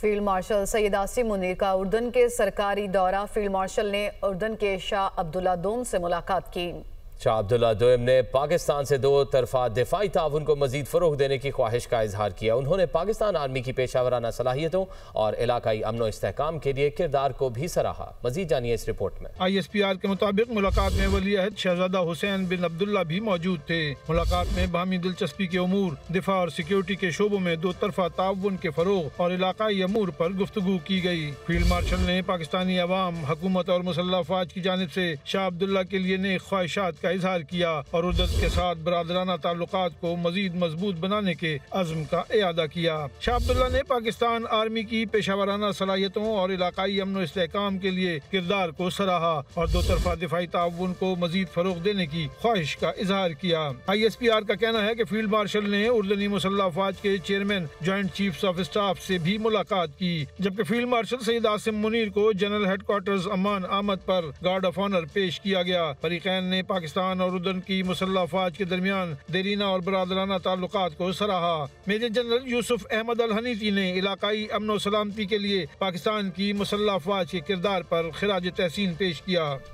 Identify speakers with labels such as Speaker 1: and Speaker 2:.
Speaker 1: Field marshal Syed Asim Munir کا اردن کے سرکاری دورہ۔ فیلڈ مارشل نے اردن کے شاہ عبداللہ دوم سے ملاقات کی۔
Speaker 2: شاہ عبداللہ دوم نے پاکستان سے دو طرفہ دفاعی تعاون کو مزید فروغ دینے کی خواہش کا اظہار کیا۔ انہوں نے پاکستان آرمی کی پیشہ ورانہ صلاحیتوں اور علاقائی امن و استحکام کے لیے کردار کو بھی سراہا۔ مزید جانیے اس رپورٹ میں۔
Speaker 3: ISPR کے مطابق ملاقات میں ولی عہد شہزادہ حسین بن عبداللہ بھی موجود تھے۔ ملاقات میں باہمی دلچسپی کے امور، دفاع اور سیکیورٹی کے شعبوں میں دو طرفہ تعاون کے فروغ اور علاقائی امور پر گفتگو کی گئی۔ فیلڈ مارشل نے پاکستانی عوام، حکومت اور مسلح افواج کی جانب سے شاہ عبداللہ کے لیے نیک خواہشات کا اظہار کیا اور اردن کے ساتھ برادرانہ تعلقات کو مزید مضبوط بنانے کے عزم کا اعادہ کیا۔ شاہ عبداللہ نے پاکستان آرمی کی پیشہ ورانہ صلاحیتوں اور علاقائی امن و استحکام کے لیے کردار کو سراہا اور دو طرفہ دفاعی تعاون کو مزید فروغ دینے کی خواہش کا اظہار کیا۔ ISPR کا کہنا ہے کہ فیلڈ مارشل نے اردنی مسلح افواج کے chairman joint chiefs of staff سے بھی ملاقات کی، جبکہ فیلڈ مارشل سید عاصم منیر کو جنرل ہیڈ کوارٹرز امان آمد پر گارڈ آف آنر پیش کیا گیا۔ فریقین نے پاکستان اور اردن کی مسلح افواج کے درمیان دیرینہ اور برادرانہ تعلقات کو سراہا۔ میجر جنرل یوسف احمد الحنیفی نے علاقائی امن و سلامتی کے لیے پاکستان کی مسلح افواج کے کردار پر خراج تحسین پیش کیا۔